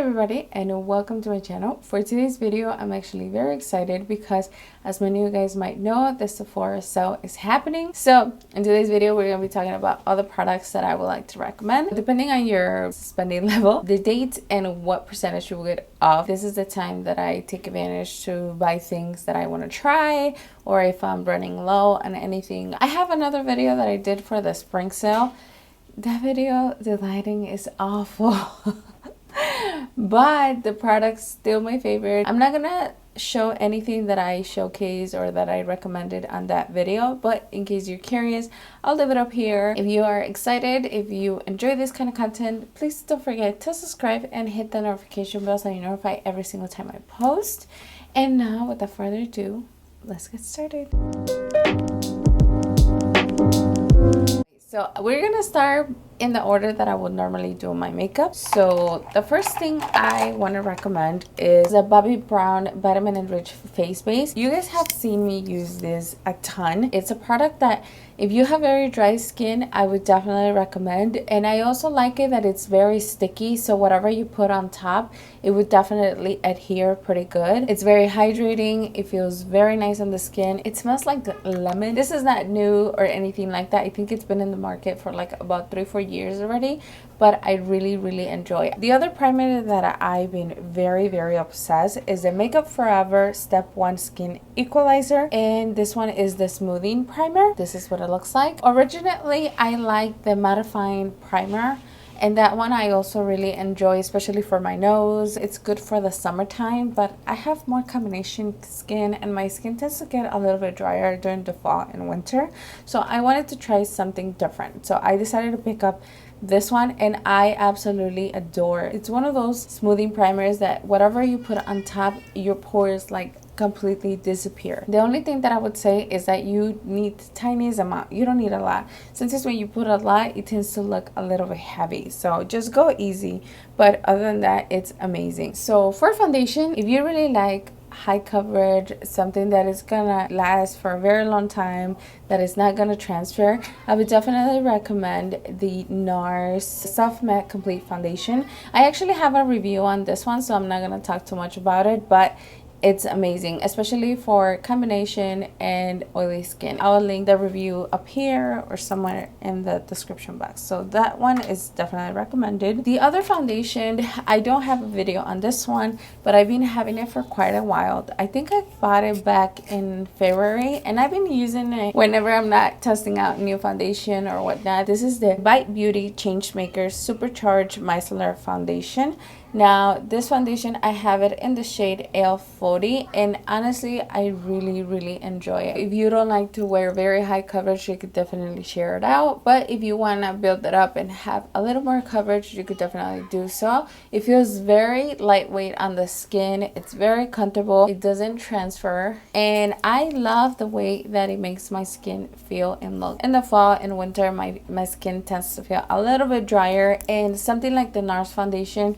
everybody, and welcome to my channel. For today's video, I'm actually very excited because, as many of you guys might know, the Sephora sale is happening. So in today's video, we're going to be talking about all the products that I would like to recommend. Depending on your spending level, the date, and what percentage you will get off, this is the time that I take advantage to buy things that I want to try, or if I'm running low on anything. I have another video that I did for the spring sale. That video, the lighting is awful. But the product's still my favorite. I'm not gonna show anything that I showcase or that I recommended on that video, but in case you're curious, I'll leave it up here. If you are excited, if you enjoy this kind of content, please don't forget to subscribe and hit the notification bell so you're notified every single time I post. And now, without further ado, let's get started. So we're gonna start in the order that I would normally do my makeup. So the first thing I want to recommend is the Bobbie Brown Vitamin Enriched Face Base. You guys have seen me use this a ton. It's a product that if you have very dry skin, I would definitely recommend. And I also like it that it's very sticky, so whatever you put on top, it would definitely adhere pretty good. It's very hydrating. It feels very nice on the skin. It smells like lemon. This is not new or anything like that. I think it's been in the market for like about 3-4 years already, but I really enjoy it. The other primer that I've been very obsessed is the Makeupforever Step 1 Skin Equalizer, and this one is the smoothing primer. This is what it looks like. Originally, I like the mattifying primer, and that one I also really enjoy, especially for my nose. It's good for the summertime, but I have more combination skin and my skin tends to get a little bit drier during the fall and winter. So I wanted to try something different. So I decided to pick up this one, and I absolutely adore it. It's one of those smoothing primers that whatever you put on top, your pores like completely disappear. The only thing that I would say is that you need the tiniest amount. You don't need a lot. Sometimes when you put a lot, it tends to look a little bit heavy. So just go easy. But other than that, it's amazing. So for foundation, if you really like high coverage, something that is gonna last for a very long time, that is not gonna transfer, I would definitely recommend the NARS Soft Matte Complete Foundation. I actually have a review on this one, so I'm not gonna talk too much about it, but it's amazing, especially for combination and oily skin. I'll link the review up here or somewhere in the description box. So that one is definitely recommended. The other foundation, I don't have a video on this one, but I've been having it for quite a while. I think I bought it back in February, and I've been using it whenever I'm not testing out new foundation or whatnot. This is the Bite Beauty Changemaker Supercharged Micellar Foundation. Now, this foundation, I have it in the shade L40, and honestly, I really enjoy it. If you don't like to wear very high coverage, you could definitely share it out. But if you want to build it up and have a little more coverage, you could definitely do so. It feels very lightweight on the skin. It's very comfortable. It doesn't transfer. And I love the way that it makes my skin feel and look. In the fall and winter, my skin tends to feel a little bit drier. And something like the NARS foundation,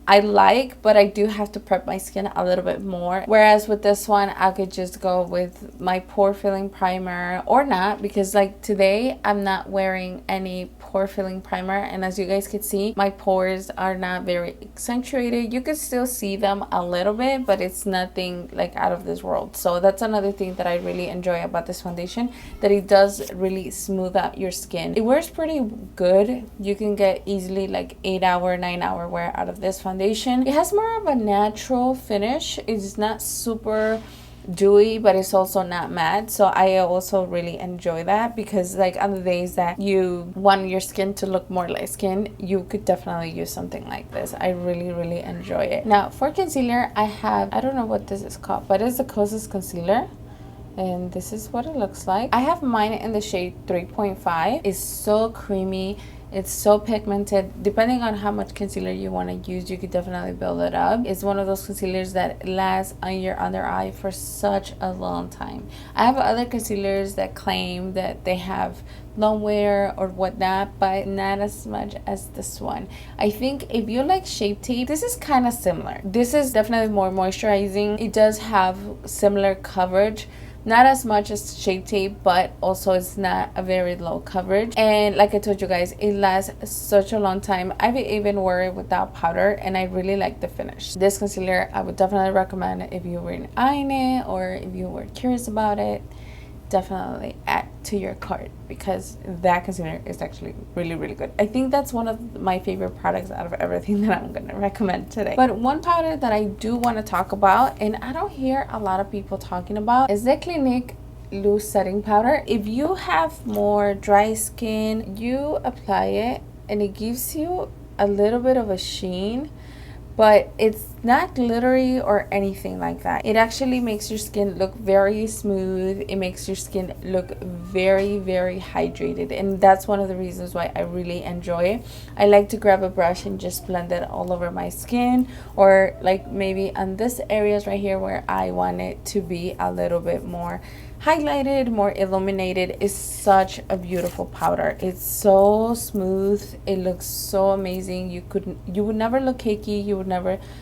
I like, but I do have to prep my skin a little bit more. Whereas with this one, I could just go with my pore filling primer or not, because like today I'm not wearing any pore filling primer, and as you guys can see, my pores are not very accentuated. You can still see them a little bit, but it's nothing like out of this world. So that's another thing that I really enjoy about this foundation, that it does really smooth out your skin. It wears pretty good. You can get easily like 8-hour, 9-hour wear out of this foundation. It has more of a natural finish. It's not super dewy, but it's also not matte, so I also really enjoy that, because like on the days that you want your skin to look more light skin, you could definitely use something like this. I really enjoy it. Now for concealer, I have, I don't know what this is called, but it's the Kosas Concealer, and this is what it looks like. I have mine in the shade 3.5. It's so creamy. It's so pigmented. Depending on how much concealer you want to use, you could definitely build it up. It's one of those concealers that lasts on your under eye for such a long time. I have other concealers that claim that they have long wear or whatnot, but not as much as this one. I think if you like Shape Tape, this is kind of similar. This is definitely more moisturizing. It does have similar coverage, not as much as Shade Tape, but also it's not a very low coverage. And like I told you guys, it lasts such a long time. I've even wore it without powder, and I really like the finish. This concealer I would definitely recommend if you were eyeing it or if you were curious about it. Definitely add to your cart, because that concealer is actually really, really good. I think that's one of my favorite products out of everything that I'm going to recommend today. But one powder that I do want to talk about, and I don't hear a lot of people talking about, is the Clinique loose setting powder. If you have more dry skin, you apply it and it gives you a little bit of a sheen, but it's not glittery or anything like that. It actually makes your skin look very smooth. It makes your skin look very, very hydrated, and that's one of the reasons why I really enjoy it. I like to grab a brush and just blend it all over my skin, or like maybe on this areas right here where I want it to be a little bit more highlighted, more illuminated. Is such a beautiful powder. It's so smooth. It looks so amazing. You would never look cakey.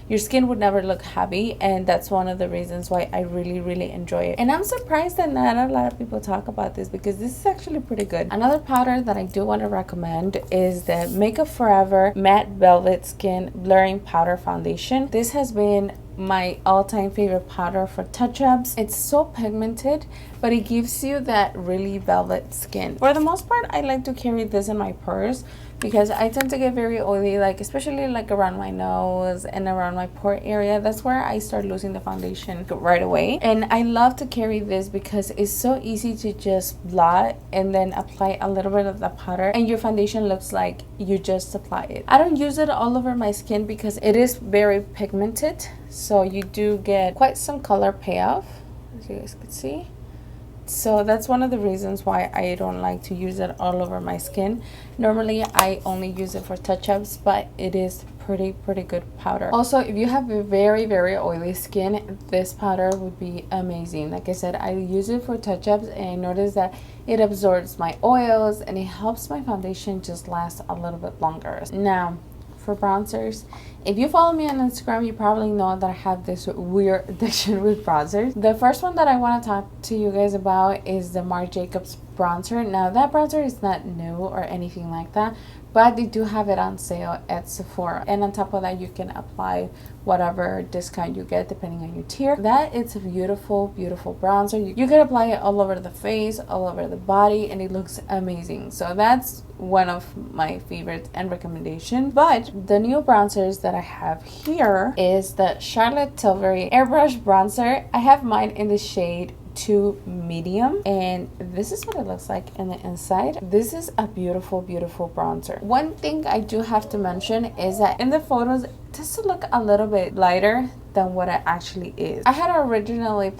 Your skin would never look heavy, and that's one of the reasons why I really, really enjoy it. And I'm surprised that not a lot of people talk about this, because this is actually pretty good. Another powder that I do want to recommend is the Makeupforever Matte Velvet Skin Blurring Powder Foundation. This has been my all-time favorite powder for touch-ups. It's so pigmented, but it gives you that really velvet skin. For the most part, I like to carry this in my purse because I tend to get very oily, like especially like around my nose and around my pore area. That's where I start losing the foundation right away. And I love to carry this because it's so easy to just blot and then apply a little bit of the powder, and your foundation looks like you just apply it. I don't use it all over my skin because it is very pigmented, so you do get quite some color payoff, as you guys can see. So that's one of the reasons why I don't like to use it all over my skin. Normally I only use it for touch-ups, but it is pretty good powder. Also, if you have a very, very oily skin, this powder would be amazing. Like I said, I use it for touch-ups, and I notice that it absorbs my oils and it helps my foundation just last a little bit longer. Now, for bronzers, if you follow me on Instagram, you probably know that I have this weird addiction with bronzers. The first one that I want to talk to you guys about is the Marc Jacobs bronzer. Now, that bronzer is not new or anything like that, but they do have it on sale at Sephora. And on top of that, you can apply whatever discount you get depending on your tier. That it's a beautiful bronzer. You can apply it all over the face, all over the body, and it looks amazing. So that's one of my favorites and recommendation. But the new bronzers that I have here is the Charlotte Tilbury Airbrush Bronzer. I have mine in the shade 2 medium, and this is what it looks like in the inside. This is a beautiful bronzer. One thing I do have to mention is that in the photos it tends to look a little bit lighter than what it actually is. I had originally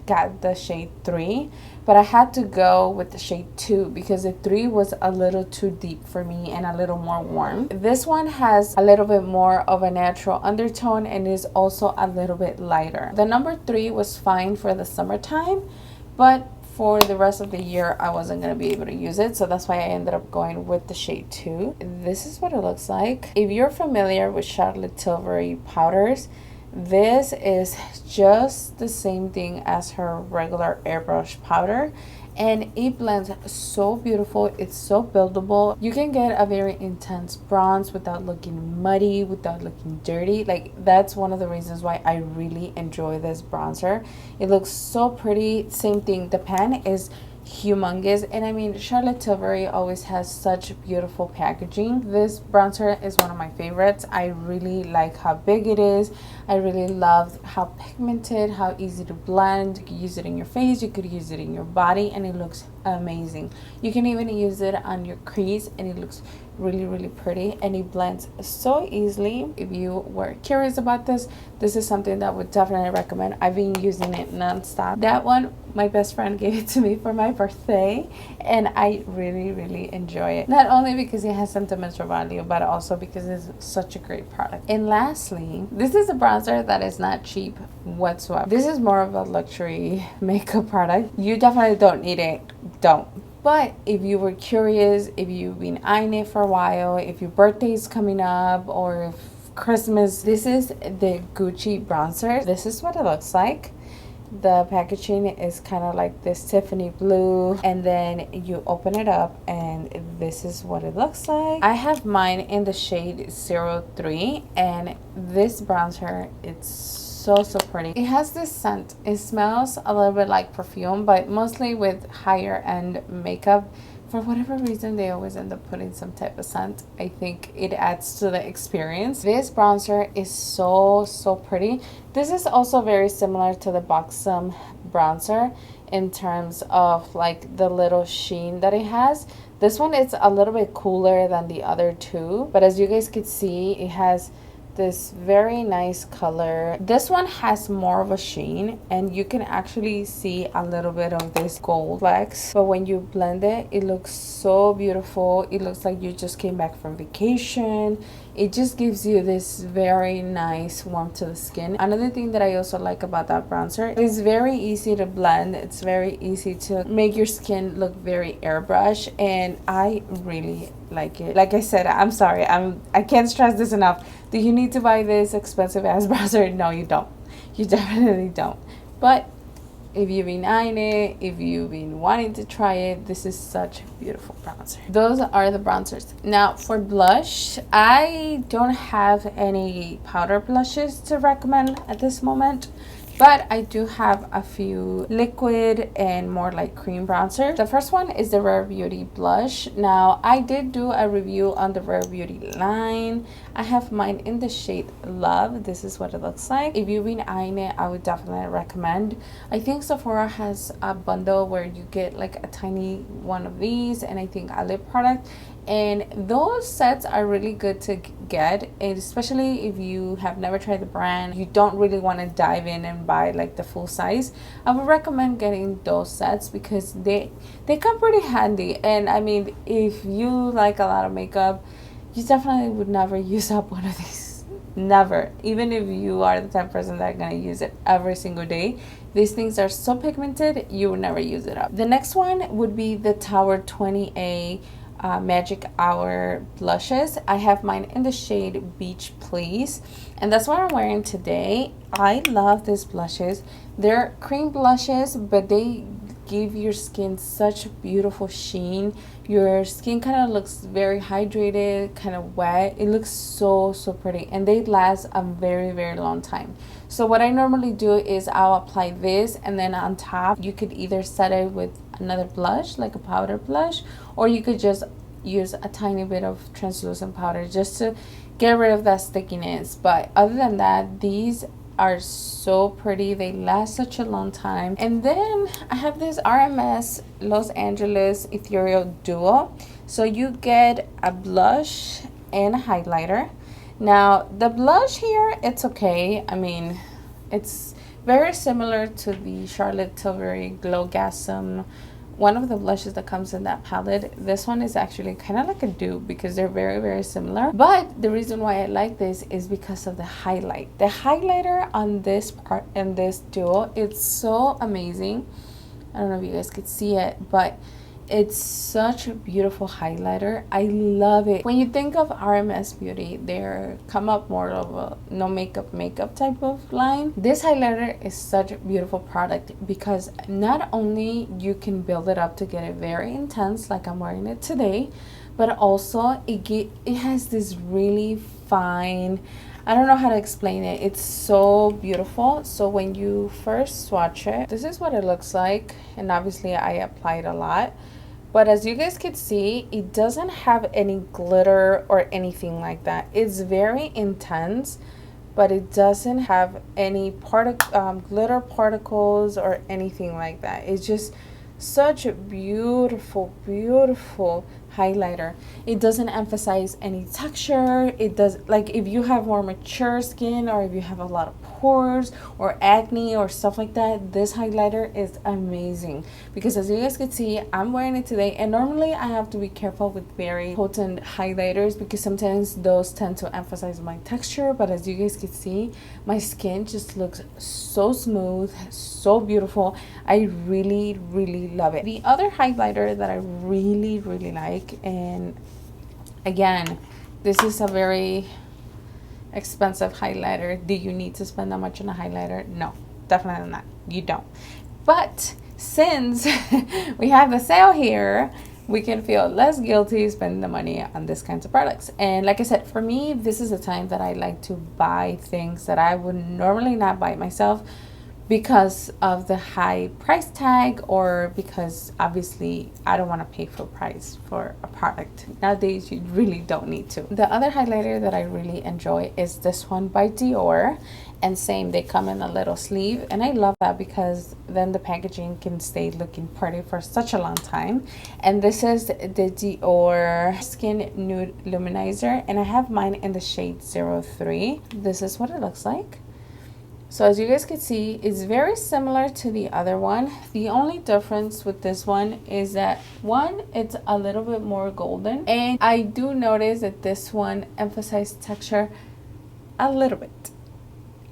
got the shade 3, but I had to go with the shade 2 because the 3 was a little too deep for me and a little more warm. This one has a little bit more of a natural undertone and is also a little bit lighter. The number 3 was fine for the summertime, but for the rest of the year I wasn't going to be able to use it, so that's why I ended up going with the shade 2. This is what it looks like. If you're familiar with Charlotte Tilbury powders, this is just the same thing as her regular airbrush powder, and it blends so beautiful. It's so buildable. You can get a very intense bronze without looking muddy, without looking dirty. Like, that's one of the reasons why I really enjoy this bronzer. It looks so pretty. Same thing, the pan is humongous, and I mean, Charlotte Tilbury always has such beautiful packaging. This bronzer is one of my favorites. I really like how big it is. I really love how pigmented, how easy to blend. You could use it in your face, you could use it in your body, and it looks amazing. You can even use it on your crease, and it looks really pretty, and it blends so easily. If you were curious about this is something that I would definitely recommend. I've been using it non-stop. That one, my best friend gave it to me for my birthday, and I really enjoy it. Not only because it has sentimental value, but also because it's such a great product. And lastly, this is a bronzer that is not cheap whatsoever. This is more of a luxury makeup product. You definitely don't need it. Don't. But if you were curious, if you've been eyeing it for a while, if your birthday is coming up, or if Christmas, this is the Gucci bronzer. This is what it looks like. The packaging is kind of like this Tiffany blue, and then you open it up and this is what it looks like. I have mine in the shade 03, and this bronzer, it's so pretty. It has this scent. It smells a little bit like perfume, but mostly with higher end makeup. For whatever reason, they always end up putting some type of scent. I think it adds to the experience. This bronzer is so pretty. This is also very similar to the Buxom bronzer in terms of like the little sheen that it has. This one is a little bit cooler than the other two, but as you guys could see, it has this very nice color. This one has more of a sheen, and you can actually see a little bit of this gold flecks, but when you blend it, it looks so beautiful. It looks like you just came back from vacation. It just gives you this very nice warmth to the skin. Another thing that I also like about that bronzer, it's very easy to blend. It's very easy to make your skin look very airbrush, and I really like it. Like I said, I'm sorry, I can't stress this enough. Do you need to buy this expensive ass bronzer? No, you don't. You definitely don't. But if you've been eyeing it, if you've been wanting to try it, this is such a beautiful bronzer. Those are the bronzers. Now for blush, I don't have any powder blushes to recommend at this moment, but I do have a few liquid and more like cream bronzers. The first one is the Rare Beauty blush. Now I did do a review on the Rare Beauty line. I have mine in the shade Love. This is what it looks like. If you've been eyeing it, I would definitely recommend. I think Sephora has a bundle where you get like a tiny one of these, and I think a lip product, and those sets are really good to get, and especially if you have never tried the brand, you don't really want to dive in and buy like the full size. I would recommend getting those sets because they come pretty handy. And I mean, if you like a lot of makeup, you definitely would never use up one of these. Never. Even if you are the type of person that's going to use it every single day, these things are so pigmented, you would never use it up. The next one would be the Tower 20A Magic Hour blushes. I have mine in the shade Beach Please, and that's what I'm wearing today. I love these blushes. They're cream blushes, but they give your skin such beautiful sheen. Your skin kind of looks very hydrated, kind of wet. It looks so pretty, and they last a very long time. So what I normally do is I'll apply this, and then on top you could either set it with another blush, like a powder blush, or you could just use a tiny bit of translucent powder just to get rid of that stickiness. But other than that, these are so pretty. They last such a long time. And then I have this RMS Los Angeles Ethereal Duo. So you get a blush and a highlighter. Now the blush here, it's okay. I mean, it's very similar to the Charlotte Tilbury Glow Gasm, one of the blushes that comes in that palette. This one is actually kind of like a dupe because they're very similar. But the reason why I like this is because of the highlight. The highlighter on this part and this duo, it's so amazing. I don't know if you guys could see it, but it's such a beautiful highlighter. I love it. When you think of RMS Beauty, they come up more of a no makeup type of line. This highlighter is such a beautiful product because not only you can build it up to get it very intense like I'm wearing it today, but also it has this really fine, I don't know how to explain it. It's so beautiful. So when you first swatch it, this is what it looks like, and obviously I applied a lot. But as you guys can see, it doesn't have any glitter or anything like that. It's very intense, but it doesn't have any glitter particles or anything like that. It's just such a beautiful highlighter. It doesn't emphasize any texture. It does, like if you have more mature skin or if you have a lot of pores or acne or stuff like that, this highlighter is amazing. Because as you guys can see, I'm wearing it today, and normally I have to be careful with very potent highlighters because sometimes those tend to emphasize my texture. But as you guys can see, my skin just looks so smooth, so beautiful. I really love it. The other highlighter that I really like, and again, this is a very expensive highlighter. Do you need to spend that much on a highlighter? No, definitely not. You don't. But since we have the sale here, we can feel less guilty spending the money on these kinds of products. And like I said, for me, this is a time that I like to buy things that I would normally not buy myself because of the high price tag, or because obviously I don't want to pay full price for a product. Nowadays, you really don't need to. The other highlighter that I really enjoy is this one by Dior. And same, they come in a little sleeve, and I love that because then the packaging can stay looking pretty for such a long time. And this is the Dior Skin Nude Luminizer, and I have mine in the shade 03. This is what it looks like. So as you guys can see, it's very similar to the other one. The only difference with this one is that one, it's a little bit more golden. And I do notice that this one emphasizes texture a little bit.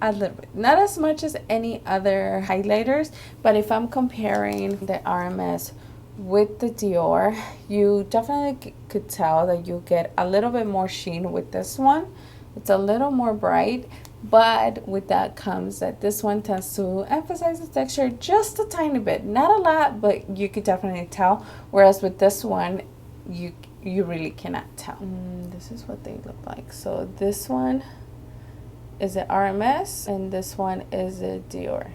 A little bit. Not as much as any other highlighters, but if I'm comparing the RMS with the Dior, you definitely could tell that you get a little bit more sheen with this one. It's a little more bright. But with that comes that this one tends to emphasize the texture just a tiny bit. Not a lot, but you could definitely tell. Whereas with this one, you really cannot tell. This is what they look like. So this one is the RMS and this one is the Dior.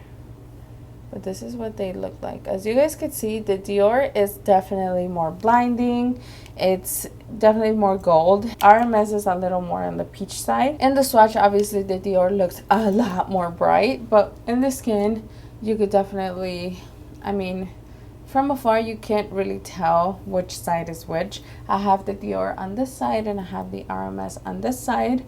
But this is what they look like. As you guys can see, the Dior is definitely more blinding. It's definitely more gold. RMS is a little more on the peach side. In the swatch, obviously, the Dior looks a lot more bright. But in the skin, you could definitely, I mean, from afar, you can't really tell which side is which. I have the Dior on this side and I have the RMS on this side.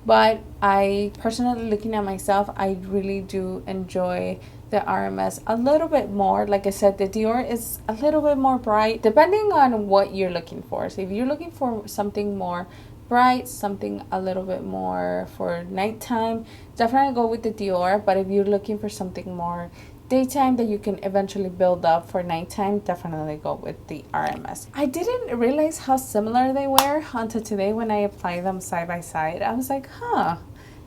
But I personally, looking at myself, I really do enjoy the RMS a little bit more. Like I said, the Dior is a little bit more bright, depending on what you're looking for. So if you're looking for something more bright, something a little bit more for nighttime, definitely go with the Dior. But if you're looking for something more daytime that you can eventually build up for nighttime, definitely go with the RMS. I didn't realize how similar they were until today when I applied them side by side. I was like, huh,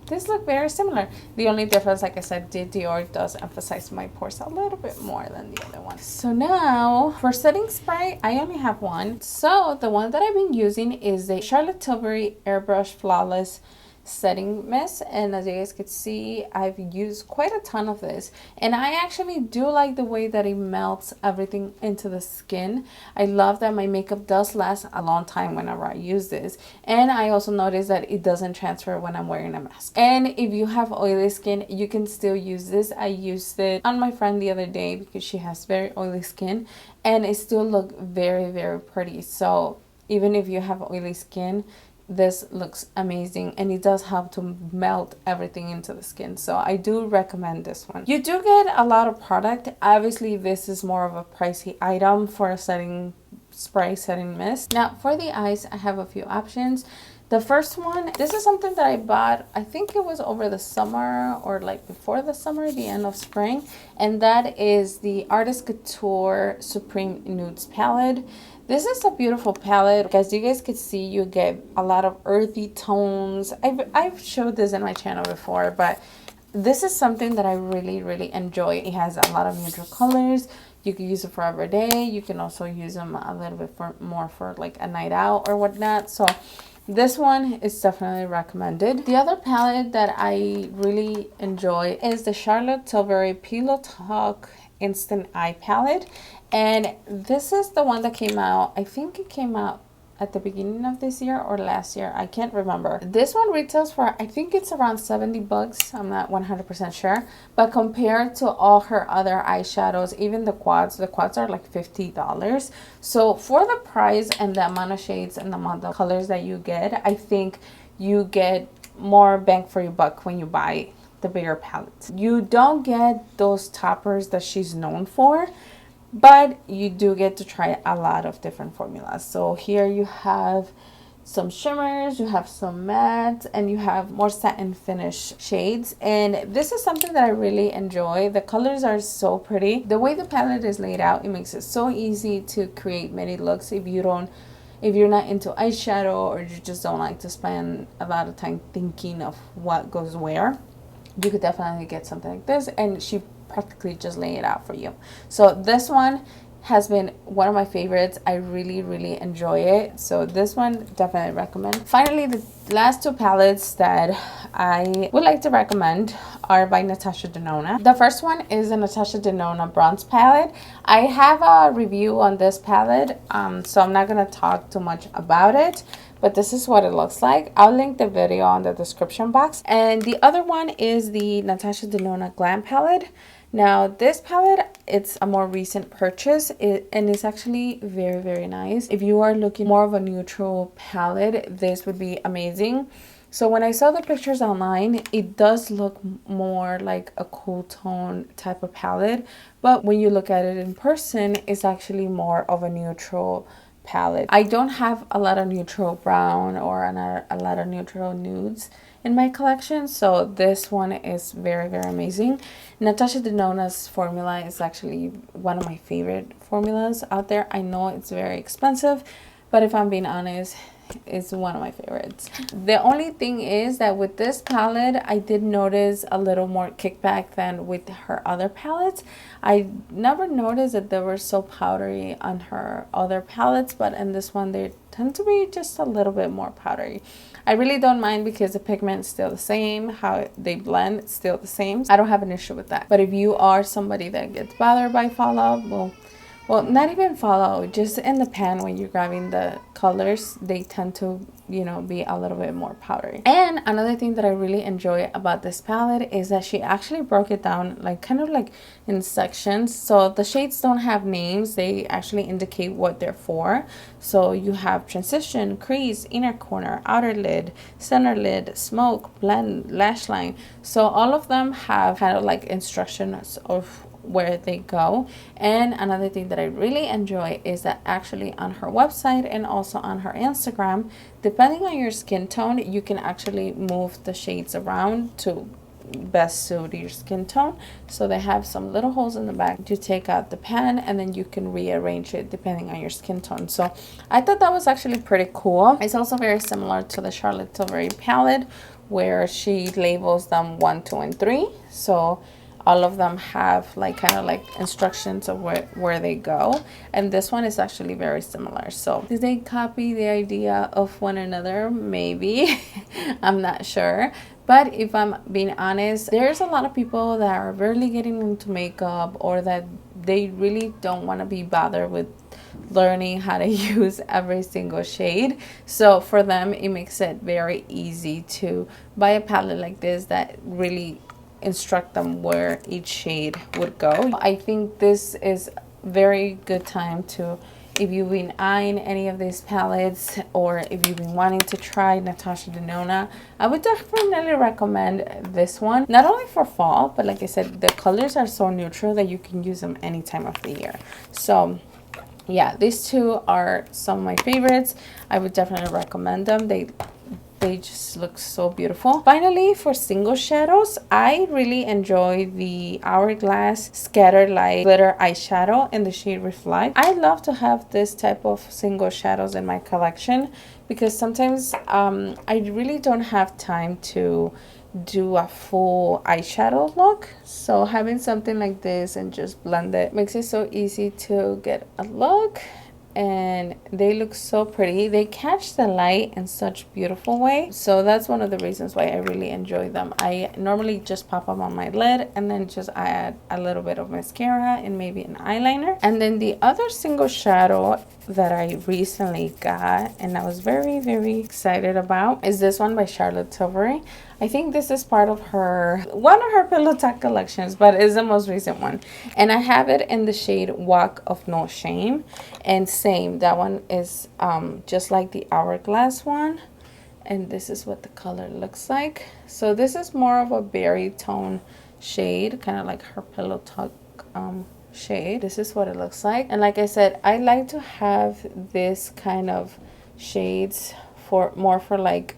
these look very similar. The only difference, like I said, the Dior does emphasize my pores a little bit more than the other one. So now for setting spray, I only have one. So the one that I've been using is the Charlotte Tilbury Airbrush Flawless Setting Mist, and as you guys can see, I've used quite a ton of this, and I actually do like the way that it melts everything into the skin. I love that my makeup does last a long time whenever I use this, and I also notice that it doesn't transfer when I'm wearing a mask. And if you have oily skin, you can still use this. I used it on my friend the other day because she has very oily skin, and it still looked very, very pretty. So even if you have oily skin, this looks amazing, and it does help to melt everything into the skin. So I do recommend this one. You do get a lot of product. Obviously, this is more of a pricey item for a setting spray, setting mist. Now for the eyes, I have a few options. The first one, this is something that I bought, I think it was over the summer or like before the summer, the end of spring, and that is the Artist Couture Supreme Nudes palette. This is a beautiful palette. As you guys can see, you get a lot of earthy tones. I've showed this in my channel before, but this is something that I really, really enjoy. It has a lot of neutral colors. You can use it for every day. You can also use them a little bit more for like a night out or whatnot. So this one is definitely recommended. The other palette that I really enjoy is the Charlotte Tilbury Pillow Talk Instant Eye Palette. And this is the one that came out, I think it came out at the beginning of this year or last year, I can't remember. This one retails for, I think it's around 70 bucks, I'm not 100% sure. But compared to all her other eyeshadows, even the quads are like $50. So for the price and the amount of shades and the amount of colors that you get, I think you get more bang for your buck when you buy the bigger palette. You don't get those toppers that she's known for, but you do get to try a lot of different formulas. So here you have some shimmers, you have some mattes, and you have more satin finish shades. And this is something that I really enjoy. The colors are so pretty. The way the palette is laid out, it makes it so easy to create many looks if you're not into eyeshadow, or you just don't like to spend a lot of time thinking of what goes where. You could definitely get something like this, and she practically just lay it out for you. So this one has been one of my favorites. I really enjoy it, so this one definitely recommend. Finally, the last two palettes that I would like to recommend are by Natasha Denona. The first one is a Natasha Denona bronze palette. I have a review on this palette, so I'm not gonna talk too much about it, but this is what it looks like. I'll link the video on the description box. And the other one is the Natasha Denona Glam palette. Now this palette, it's a more recent purchase, and it's actually very nice. If you are looking more of a neutral palette, this would be amazing. So when I saw the pictures online, it does look more like a cool tone type of palette, but when you look at it in person, it's actually more of a neutral palette. I don't have a lot of neutral brown or a lot of neutral nudes in my collection, so this one is very amazing. Natasha Denona's formula is actually one of my favorite formulas out there. I know it's very expensive, but if I'm being honest, it's one of my favorites. The only thing is that with this palette, I did notice a little more kickback than with her other palettes. I never noticed that they were so powdery on her other palettes, but in this one they tend to be just a little bit more powdery. I really don't mind because the pigment is still the same, how they blend it's still the same. I don't have an issue with that. But if you are somebody that gets bothered by fallout, well, not even fallout, just in the pan when you're grabbing the colors, they tend to, you know, be a little bit more powdery. And another thing that I really enjoy about this palette is that she actually broke it down like kind of like in sections. So the shades don't have names, they actually indicate what they're for. So you have transition, crease, inner corner, outer lid, center lid, smoke, blend, lash line. So all of them have kind of like instructions of where they go. And another thing that I really enjoy is that actually on her website and also on her Instagram, depending on your skin tone, you can actually move the shades around to best suit your skin tone. So they have some little holes in the back to take out the pan, and then you can rearrange it depending on your skin tone. So I thought that was actually pretty cool. It's also very similar to the Charlotte Tilbury palette, where she labels them 1, 2, and 3. So all of them have like kind of like instructions of where they go, and this one is actually very similar. So did they copy the idea of one another? Maybe. I'm not sure, but if I'm being honest, there's a lot of people that are barely getting into makeup, or that they really don't want to be bothered with learning how to use every single shade. So for them, it makes it very easy to buy a palette like this that really instruct them where each shade would go. I think this is very good time to, if you've been eyeing any of these palettes, or if you've been wanting to try Natasha Denona, I would definitely recommend this one. Not only for fall, but like I said, the colors are so neutral that you can use them any time of the year. So yeah, these two are some of my favorites. I would definitely recommend them. They just look so beautiful. Finally, for single shadows, I really enjoy the Hourglass Scattered Light Glitter Eyeshadow in the shade Reflect. I love to have this type of single shadows in my collection because sometimes I really don't have time to do a full eyeshadow look. So having something like this and just blend it makes it so easy to get a look. And they look so pretty. They catch the light in such beautiful way. So that's one of the reasons why I really enjoy them. I normally just pop them on my lid and then just add a little bit of mascara and maybe an eyeliner. And then the other single shadow that I recently got and I was very excited about is this one by Charlotte Tilbury. I think this is part of one of her pillow talk collections, but it's the most recent one. And I have it in the shade Walk of No Shame. And same, that one is just like the Hourglass one. And this is what the color looks like. So this is more of a berry tone shade, kind of like her pillow talk shade. This is what it looks like. And like I said, I like to have this kind of shades for like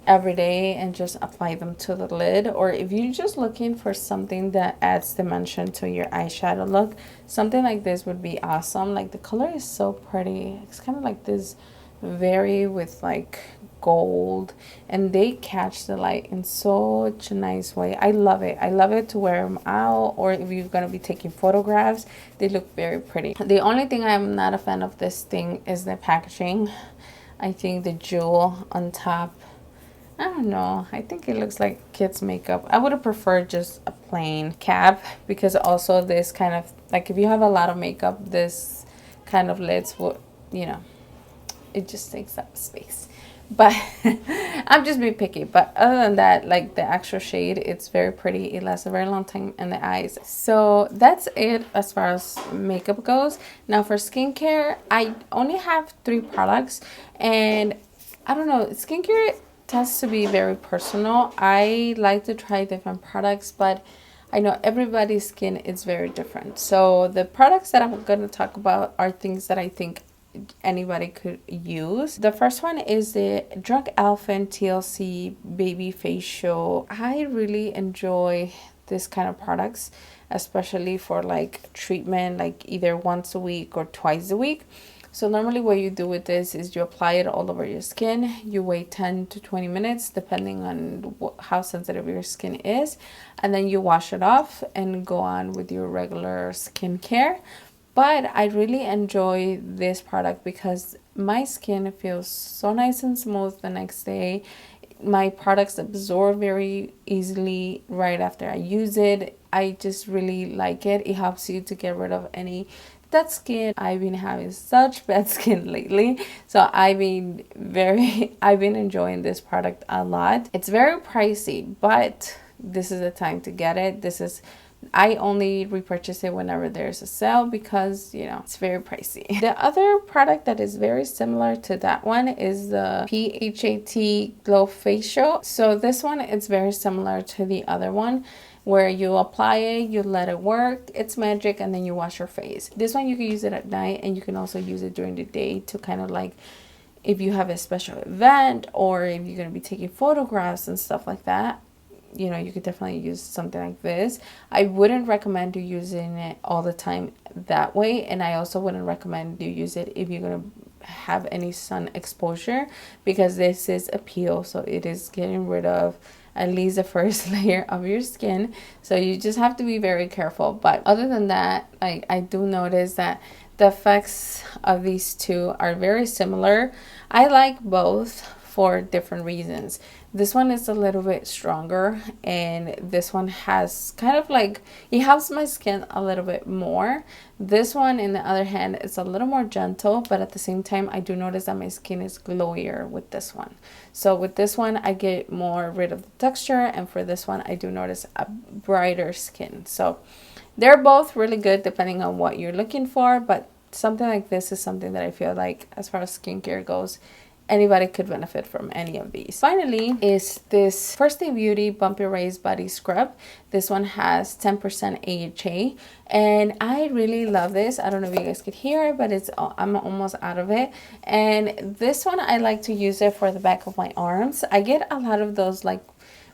every day and just apply them to the lid. Or if you're just looking for something that adds dimension to your eyeshadow look, something like this would be awesome. Like the color is so pretty. It's kind of like this very with like gold, and they catch the light in such a nice way. I love it. I love it to wear them out, or if you're going to be taking photographs, they look very pretty. The only thing I'm not a fan of this thing is the packaging. I think the jewel on top, I don't know, I think it looks like kids makeup. I would have preferred just a plain cap, because also this kind of, like, if you have a lot of makeup, this kind of lids would, you know, it just takes up space. But I'm just being picky. But other than that, like, the actual shade, it's very pretty. It lasts a very long time in the eyes. So that's it as far as makeup goes. Now for skincare, I only have 3 products, and I don't know, skincare tends to be very personal. I like to try different products, but I know everybody's skin is very different. So the products that I'm going to talk about are things that I think anybody could use. The first one is the Drunk Elephant TLC Baby Facial. I really enjoy this kind of products, especially for like treatment, like either once a week or twice a week. So normally what you do with this is you apply it all over your skin. You wait 10 to 20 minutes depending on how sensitive your skin is, and then you wash it off and go on with your regular skincare. But I really enjoy this product because my skin feels so nice and smooth the next day. My products absorb very easily right after I use it. I just really like it. It helps you to get rid of any dead skin. I've been having such bad skin lately, so I've been enjoying this product a lot. It's very pricey, but this is the time to get it. I only repurchase it whenever there's a sale because, you know, it's very pricey. The other product that is very similar to that one is the PHAT Glow Facial. So this one is very similar to the other one, where you apply it, you let it work, it's magic, and then you wash your face. This one you can use it at night, and you can also use it during the day to kind of like, if you have a special event or if you're going to be taking photographs and stuff like that, you know, you could definitely use something like this. I wouldn't recommend you using it all the time that way, and I also wouldn't recommend you use it if you're going to have any sun exposure, because this is a peel, so it is getting rid of at least the first layer of your skin, so you just have to be very careful. But other than that, I do notice that the effects of these two are very similar. I like both for different reasons. This one is a little bit stronger, and this one has kind of like, it helps my skin a little bit more. This one, in the other hand, is a little more gentle, but at the same time, I do notice that my skin is glowier with this one. So with this one, I get more rid of the texture, and for this one, I do notice a brighter skin. So they're both really good depending on what you're looking for, but something like this is something that I feel like, as far as skincare goes, anybody could benefit from any of these. Finally is this First Day Beauty Bump Erase Body Scrub. This one has 10% AHA, and I really love this. I don't know if you guys could hear it, but I'm almost out of it. And this one, I like to use it for the back of my arms. I get a lot of those like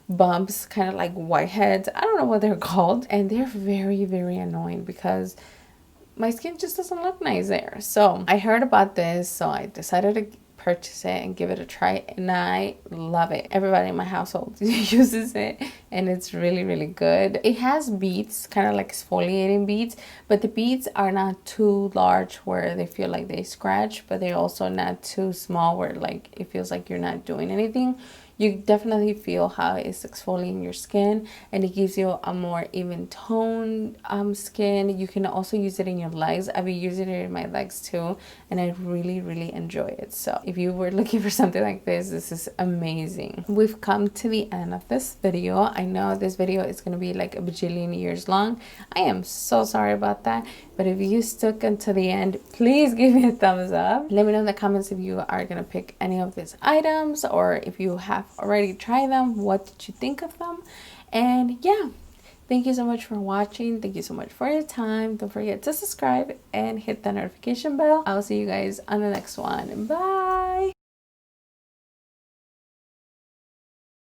bumps, kind of like whiteheads. I don't know what they're called, and they're very, very annoying because my skin just doesn't look nice there. So I heard about this, so I decided to purchase it and give it a try, and I love it. Everybody in my household uses it, and it's really, really good. It has beads, kind of like exfoliating beads, but the beads are not too large where they feel like they scratch, but they're also not too small where like it feels like you're not doing anything. You definitely feel how it's exfoliating your skin, and it gives you a more even toned skin. You can also use it in your legs. I've been using it in my legs too, and I really, really enjoy it. So if you were looking for something like this is amazing. We've come to the end of this video. I know this video is going to be like a bajillion years long. I am so sorry about that, but if you stuck until the end, please give me a thumbs up. Let me know in the comments if you are going to pick any of these items, or if you have already tried them, what did you think of them? And yeah, thank you so much for watching. Thank you so much for your time. Don't forget to subscribe and hit the notification bell. I'll see you guys on the next one. Bye.